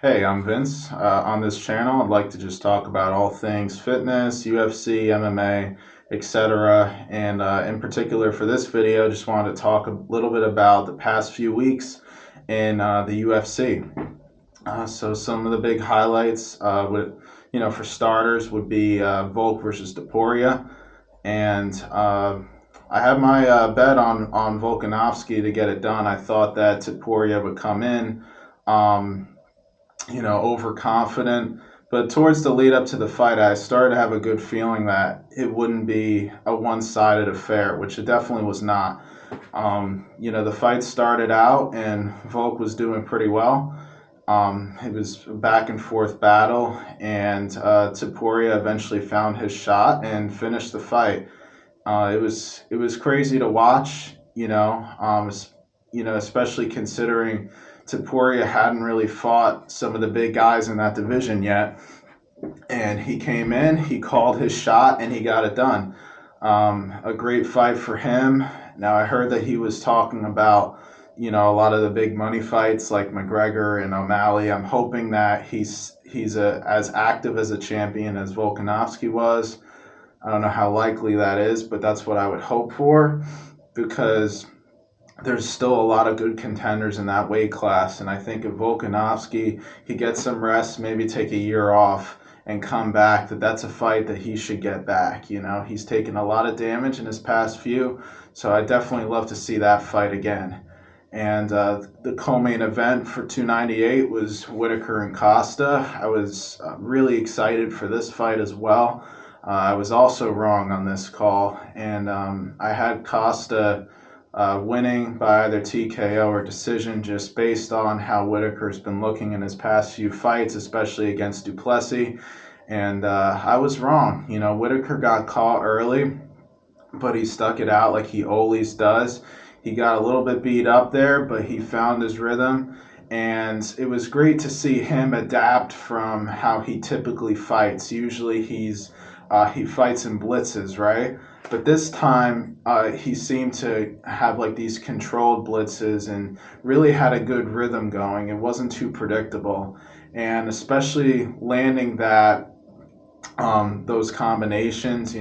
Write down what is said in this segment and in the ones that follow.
Hey, I'm Vince. On this channel, I'd like to just talk about all things fitness, UFC, MMA, etc. And in particular for this video, just wanted to talk a little bit about the past few weeks in the UFC. So some of the big highlights for starters, would be Volk versus Topuria. And I have my bet on Volkanovski to get it done. I thought that Topuria would come in. Overconfident. But towards the lead up to the fight, I started to have a good feeling that it wouldn't be a one sided affair, which it definitely was not. The fight started out and Volk was doing pretty well. It was a back and forth battle, and Topuria eventually found his shot and finished the fight. It was crazy to watch, especially considering Topuria hadn't really fought some of the big guys in that division yet. And he came in, he called his shot, and he got it done. A great fight for him. Now, I heard that he was talking about, a lot of the big money fights like McGregor and O'Malley. I'm hoping that he's as active as a champion as Volkanovski was. I don't know how likely that is, but that's what I would hope for, because there's still a lot of good contenders in that weight class. And I think if Volkanovski, he gets some rest, maybe take a year off and come back, that's a fight that he should get back. He's taken a lot of damage in his past few, so I definitely love to see that fight again. And the co-main event for 298 was Whitaker and Costa. I was really excited for this fight as well. I was also wrong on this call, and I had Costa winning by either TKO or decision, just based on how Whitaker's been looking in his past few fights, especially against Duplessis. And I was wrong. Whitaker got caught early, but he stuck it out like he always does. He got a little bit beat up there, but he found his rhythm. And it was great to see him adapt from how he typically fights. Usually he fights in blitzes, right? But this time, he seemed to have like these controlled blitzes and really had a good rhythm going. It wasn't too predictable, and especially landing those combinations.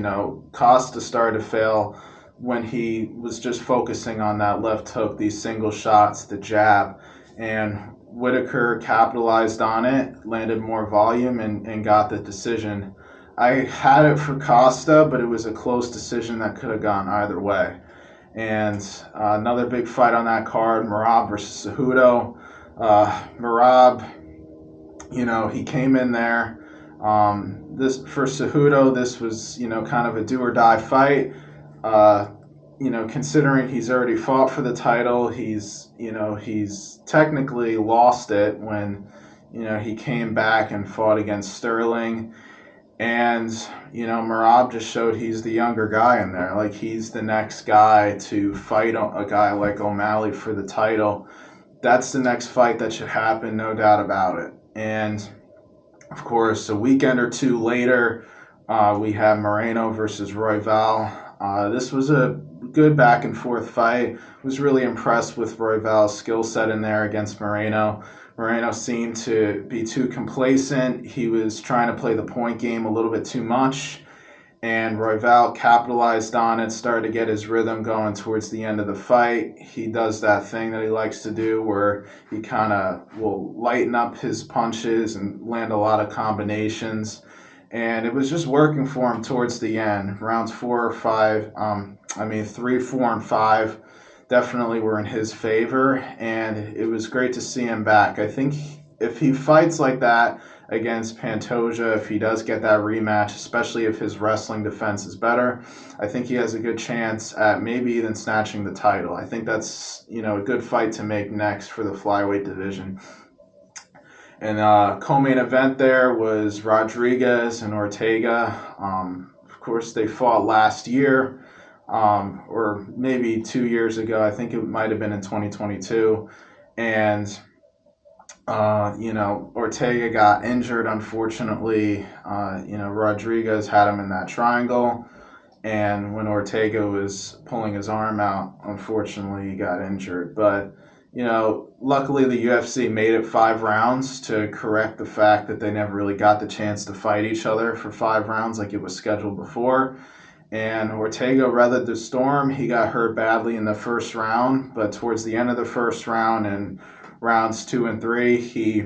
Costa started to fail when he was just focusing on that left hook, these single shots, the jab, and Whitaker capitalized on it, landed more volume, and got the decision. I had it for Costa, but it was a close decision that could have gone either way. And another big fight on that card, Merab versus Cejudo. Merab, he came in there. This for Cejudo, this was kind of a do or die fight. Considering he's already fought for the title, he's technically lost it when he came back and fought against Sterling. And, Merab just showed he's the younger guy in there. Like, he's the next guy to fight a guy like O'Malley for the title. That's the next fight that should happen, no doubt about it. And, of course, a weekend or two later, we have Moreno versus Royval. This was a good back and forth fight. Was really impressed with Royval's skill set in there against Moreno. Moreno seemed to be too complacent. He was trying to play the point game a little bit too much, and Royval capitalized on it, started to get his rhythm going towards the end of the fight. He does that thing that he likes to do where he kind of will lighten up his punches and land a lot of combinations. And it was just working for him towards the end. Rounds 4 or 5, 3, 4, and 5 definitely were in his favor, and it was great to see him back. I think if he fights like that against Pantoja, if he does get that rematch, especially if his wrestling defense is better, I think he has a good chance at maybe even snatching the title. I think that's a good fight to make next for the flyweight division. And co-main event there was Rodriguez and Ortega. Of course, they fought last year, or maybe 2 years ago. I think it might have been in 2022. And, Ortega got injured, unfortunately. Rodriguez had him in that triangle. And when Ortega was pulling his arm out, unfortunately, he got injured. But luckily the UFC made it 5 rounds to correct the fact that they never really got the chance to fight each other for 5 rounds like it was scheduled before. And Ortega weathered the storm. He got hurt badly in the first round, but towards the end of the first round and rounds 2 and 3, he,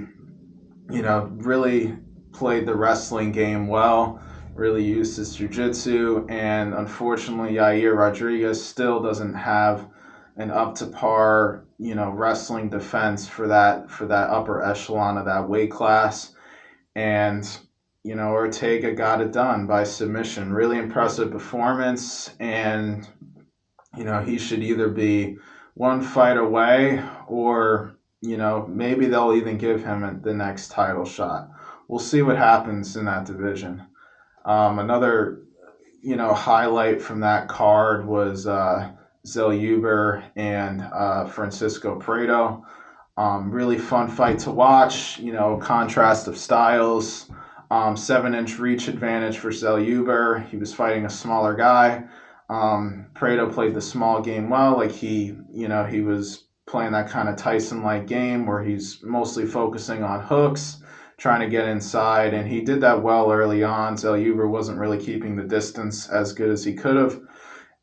really played the wrestling game well, really used his jiu-jitsu, and unfortunately, Yair Rodriguez still doesn't have an up to par, wrestling defense for that upper echelon of that weight class. And Ortega got it done by submission. Really impressive performance, and he should either be one fight away, or maybe they'll even give him the next title shot. We'll see what happens in that division. Another highlight from that card was Zell and Francisco Prado. Really fun fight to watch. Contrast of styles. 7-inch reach advantage for Zell. He was fighting a smaller guy. Prado played the small game well. Like he was playing that kind of Tyson-like game where he's mostly focusing on hooks, trying to get inside, and he did that well early on. Zell wasn't really keeping the distance as good as he could have,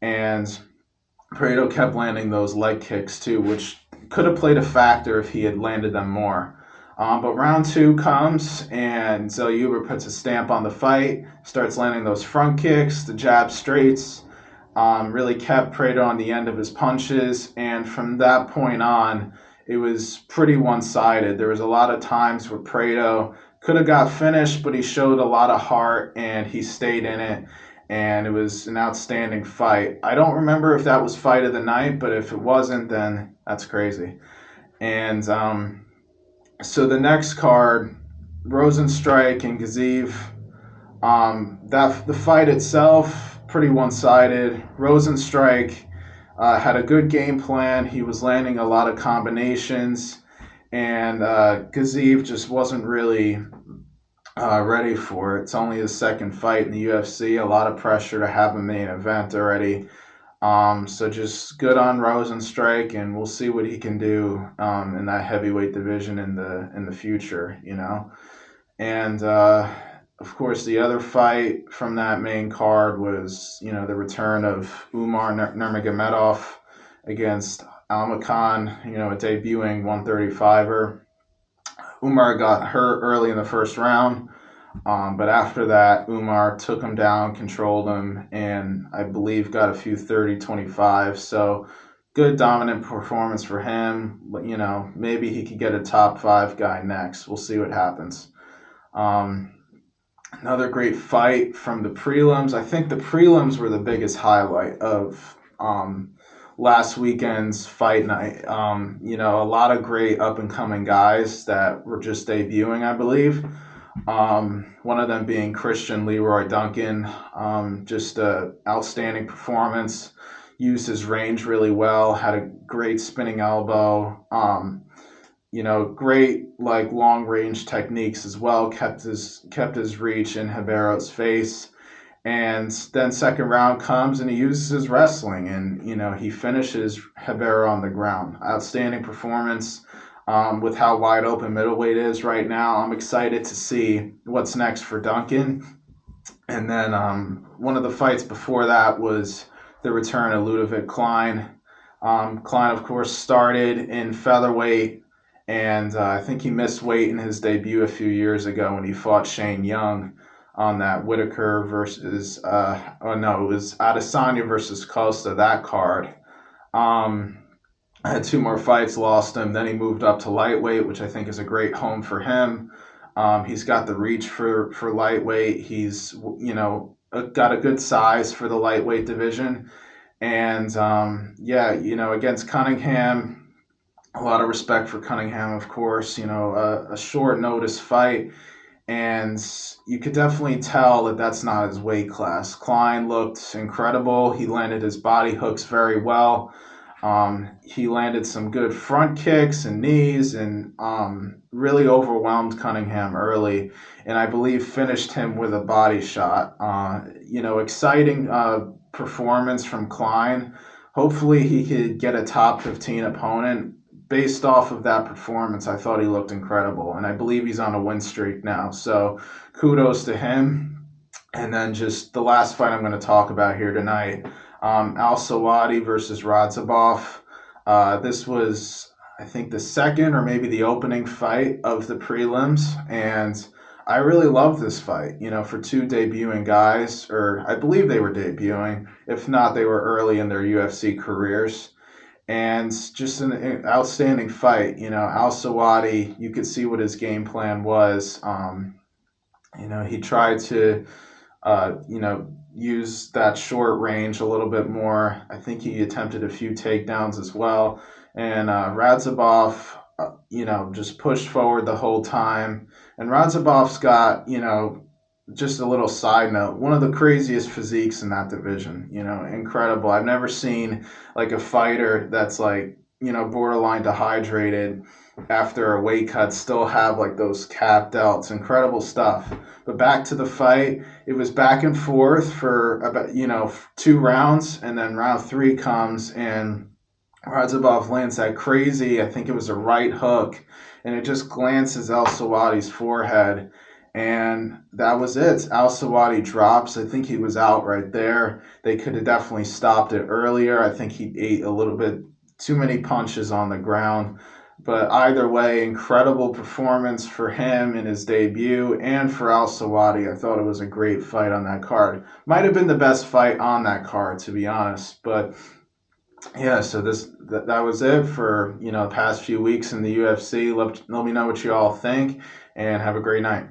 and Prado kept landing those leg kicks too, which could have played a factor if he had landed them more. But round 2 comes, and Zell puts a stamp on the fight, starts landing those front kicks, the jab straights, really kept Prado on the end of his punches, and from that point on, it was pretty one-sided. There was a lot of times where Prado could have got finished, but he showed a lot of heart, and he stayed in it, and it was an outstanding fight. I don't remember if that was fight of the night, but if it wasn't, then that's crazy. And so the next card, Rosenstrike and Gaziev, the fight itself, pretty one-sided. Rosenstrike had a good game plan. He was landing a lot of combinations, and Gaziev just wasn't really ready for it. It's only his second fight in the UFC. A lot of pressure to have a main event already. So just good on Rosenstrike, and we'll see what he can do in that heavyweight division in the future. And of course, the other fight from that main card was the return of Umar Nurmagomedov against Almakhan. A debuting 135er. Umar got hurt early in the first round. But after that, Umar took him down, controlled him, and I believe got a few 30-25. So good dominant performance for him. Maybe he could get a top 5 guy next. We'll see what happens. Another great fight from the prelims. I think the prelims were the biggest highlight of last weekend's fight night. A lot of great up-and-coming guys that were just debuting, I believe. One of them being Christian Leroy Duncan. Just an outstanding performance. Used his range really well. Had a great spinning elbow. Great long range techniques as well. Kept his reach in Ribero's face. And then second round comes and he uses his wrestling, and he finishes Ribero on the ground. Outstanding performance. With how wide open middleweight is right now, I'm excited to see what's next for Duncan. And then one of the fights before that was the return of Ludovic Klein. Klein, of course, started in featherweight, and I think he missed weight in his debut a few years ago when he fought Shane Young on that Whitaker versus, it was Adesanya versus Costa, that card. Had 2 more fights, lost him. Then he moved up to lightweight, which I think is a great home for him. He's got the reach for lightweight. He's, got a good size for the lightweight division. And, against Cunningham, a lot of respect for Cunningham, of course. A short notice fight. And you could definitely tell that that's not his weight class. Klein looked incredible. He landed his body hooks very well. He landed some good front kicks and knees, and really overwhelmed Cunningham early, and I believe finished him with a body shot. Exciting performance from Klein. Hopefully he could get a top 15 opponent, based off of that performance, I thought he looked incredible, and I believe he's on a win streak now. So kudos to him. And then just the last fight I'm going to talk about here tonight, Al Sawadi versus Radzhabov. This was, I think, the second or maybe the opening fight of the prelims, and I really love this fight. For two debuting guys, or I believe they were debuting. If not, they were early in their UFC careers. And just an outstanding fight. Al Sawadi, you could see what his game plan was. He tried to use that short range a little bit more. I think he attempted a few takedowns as well. And Radzhabov, just pushed forward the whole time. And Radzhabov's got, just a little side note, one of the craziest physiques in that division. Incredible. I've never seen like a fighter that's like, borderline dehydrated after a weight cut still have like those cap delts. Incredible stuff. But back to the fight, it was back and forth for about 2 rounds, and then round 3 comes and Radzhabov lands that crazy, I think it was a right hook, and it just glances Al Sawadi's forehead, and that was it. Al Sawadi drops. I think he was out right there. They could have definitely stopped it earlier. I think he ate a little bit too many punches on the ground. But either way, incredible performance for him in his debut and for Al Sawadi. I thought it was a great fight on that card. Might have been the best fight on that card, to be honest. But yeah, so that was it for the past few weeks in the UFC. Let me know what you all think, and have a great night.